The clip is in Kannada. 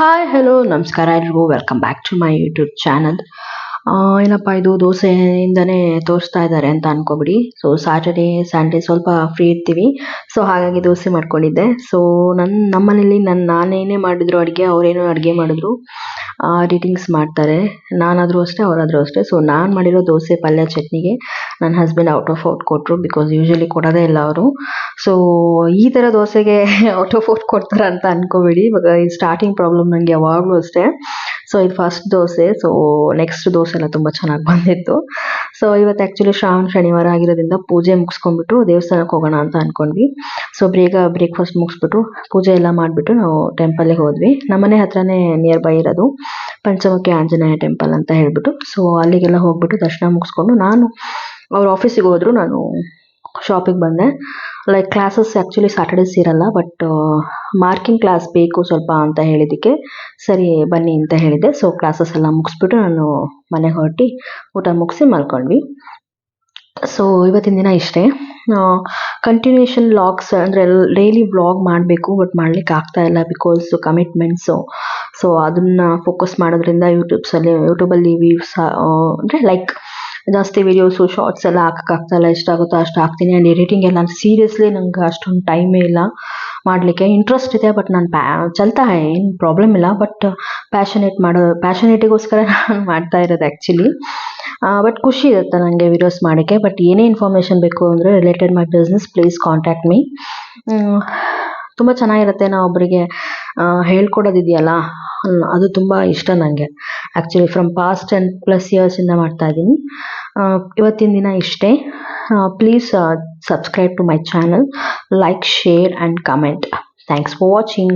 ಹಾಯ್ ಹಲೋ ನಮಸ್ಕಾರ ಎಲ್ರಿಗೂ welcome back to my YouTube channel. ಏನಪ್ಪ ಇದು ದೋಸೆಯಿಂದನೇ ತೋರಿಸ್ತಾ ಇದ್ದಾರೆ ಅಂತ ಅನ್ಕೋಬಿಡಿ. ಸೊ ಸ್ಯಾಟರ್ಡೇ ಸಂಡೇ ಸ್ವಲ್ಪ ಫ್ರೀ ಇರ್ತೀವಿ, ಸೊ ಹಾಗಾಗಿ ದೋಸೆ ಮಾಡ್ಕೊಂಡಿದ್ದೆ. ಸೊ ನಮ್ಮನೇಲಿ ನಾನೇನೇ ಮಾಡಿದ್ರು ಅಡುಗೆ, ಅವರೇನೋ ಅಡುಗೆ ಮಾಡಿದ್ರು ರೀಟಿಂಗ್ಸ್ ಮಾಡ್ತಾರೆ. ನಾನಾದರೂ ಅಷ್ಟೇ, ಅವರಾದರೂ ಅಷ್ಟೇ. ಸೊ ನಾನು ಮಾಡಿರೋ ದೋಸೆ ಪಲ್ಯ ಚಟ್ನಿಗೆ ನನ್ನ ಹಸ್ಬೆಂಡ್ ಔಟ್ ಕೊಟ್ಟರು, ಬಿಕಾಸ್ ಯೂಶಲಿ ಕೊಡೋದೇ ಇಲ್ಲ ಅವರು. ಸೊ ಈ ಥರ ದೋಸೆಗೆ ಔಟ್ ಆಫ್ ಕೊಡ್ತಾರೆ ಅಂತ ಅನ್ಕೋಬೇಡಿ. ಇವಾಗ ಈ ಸ್ಟಾರ್ಟಿಂಗ್ ಪ್ರಾಬ್ಲಮ್ ನನಗೆ ಯಾವಾಗಲೂ ಅಷ್ಟೇ. ಸೊ ಇದು first dosa. So next dosa ಎಲ್ಲ ತುಂಬ ಚೆನ್ನಾಗಿ ಬಂದಿತ್ತು. ಸೊ ಇವತ್ತು ಆ್ಯಕ್ಚುಲಿ ಶನಿವಾರ ಆಗಿರೋದ್ರಿಂದ ಪೂಜೆ ಮುಗಿಸ್ಕೊಂಡ್ಬಿಟ್ಟು ದೇವಸ್ಥಾನಕ್ಕೆ ಹೋಗೋಣ ಅಂತ ಅಂದ್ಕೊಂಡ್ವಿ. ಸೊ ಬೇಗ ಬ್ರೇಕ್ಫಾಸ್ಟ್ ಮುಗಿಸ್ಬಿಟ್ಟು ಪೂಜೆ ಎಲ್ಲ ಮಾಡಿಬಿಟ್ಟು ನಾವು ಟೆಂಪಲ್ಗೆ ಹೋದ್ವಿ. ನಮ್ಮನೆ ಹತ್ರನೇ ನಿಯರ್ ಬೈ ಇರೋದು ಪಂಚಮುಖಿ ಆಂಜನೇಯ ಟೆಂಪಲ್ ಅಂತ ಹೇಳ್ಬಿಟ್ಟು. ಸೊ ಅಲ್ಲಿಗೆಲ್ಲ ಹೋಗ್ಬಿಟ್ಟು ದರ್ಶನ ಮುಗಿಸ್ಕೊಂಡು ಅವ್ರ ಆಫೀಸಿಗೆ ಹೋದ್ರು, ನಾನು ಶಾಪಿಗೆ ಬಂದೆ. ಲೈಕ್ ಕ್ಲಾಸಸ್ ಆ್ಯಕ್ಚುಲಿ ಸ್ಯಾಟರ್ಡೇಸ್ ಇರಲ್ಲ, ಬಟ್ ಮಾರ್ಕಿಂಗ್ ಕ್ಲಾಸ್ ಬೇಕು ಸ್ವಲ್ಪ ಅಂತ ಹೇಳಿದ್ದಕ್ಕೆ ಸರಿ ಬನ್ನಿ ಅಂತ ಹೇಳಿದ್ದೆ. ಸೊ ಕ್ಲಾಸಸ್ ಎಲ್ಲ ಮುಗಿಸ್ಬಿಟ್ಟು ನಾನು ಮನೆಗೆ ಹೊರಟಿ ಊಟ ಮುಗಿಸಿ ಮಲ್ಕೊಂಡ್ವಿ. ಸೊ ಇವತ್ತಿನ ದಿನ ಇಷ್ಟೇ. ಕಂಟಿನ್ಯೂಷನ್ ವ್ಲಾಗ್ಸ್ ಅಂದರೆ ಡೈಲಿ ವ್ಲಾಗ್ ಮಾಡಬೇಕು, ಬಟ್ ಮಾಡ್ಲಿಕ್ಕೆ ಆಗ್ತಾ ಇಲ್ಲ ಬಿಕಾಸ್ ಕಮಿಟ್ಮೆಂಟ್ಸು. ಸೊ ಅದನ್ನು ಫೋಕಸ್ ಮಾಡೋದ್ರಿಂದ ಯೂಟ್ಯೂಬಲ್ಲಿ ವ್ಯೂಸ್ ಅಂದರೆ ಲೈಕ್ ಜಾಸ್ತಿ ವೀಡಿಯೋಸು ಶಾರ್ಟ್ಸ್ ಎಲ್ಲ ಹಾಕೋಕ್ಕಾಗ್ತಾ ಇಲ್ಲ. ಎಷ್ಟಾಗುತ್ತೋ ಅಷ್ಟು ಹಾಕ್ತೀನಿ. ಆ್ಯಂಡ್ ಎಡಿಟಿಂಗ್ ಎಲ್ಲ ಸೀರಿಯಸ್ಲಿ ನಂಗೆ ಅಷ್ಟೊಂದು ಟೈಮೇ ಇಲ್ಲ ಮಾಡಲಿಕ್ಕೆ. ಇಂಟ್ರೆಸ್ಟ್ ಇದೆ, ಬಟ್ ನಾನು ಚಲ್ತಾ ಏನು ಪ್ರಾಬ್ಲಮ್ ಇಲ್ಲ, ಬಟ್ ಪ್ಯಾಷನೇಟಿಗೋಸ್ಕರ ನಾನು ಮಾಡ್ತಾ ಇರೋದು ಆ್ಯಕ್ಚುಲಿ. ಬಟ್ ಖುಷಿ ಇರುತ್ತೆ ನನಗೆ ವೀಡಿಯೋಸ್ ಮಾಡೋಕ್ಕೆ. ಬಟ್ ಏನೇ ಇನ್ಫಾರ್ಮೇಷನ್ ಬೇಕು ಅಂದರೆ related my business, please contact me. ತುಂಬ ಚೆನ್ನಾಗಿರುತ್ತೆ. ನಾವು ಒಬ್ಬರಿಗೆ ಹೇಳ್ಕೊಡೋದಿದೆಯಲ್ಲ, ಅದು ತುಂಬ ಇಷ್ಟ ನನಗೆ. ಆ್ಯಕ್ಚುಲಿ ಫ್ರಮ್ ಪಾಸ್ಟ್ 10+ ಇಯರ್ಸಿಂದ ಮಾಡ್ತಾಯಿದ್ದೀನಿ. ಇವತ್ತಿನ ದಿನ ಇಷ್ಟೇ. Please subscribe to my channel, like, share and comment. Thanks for watching.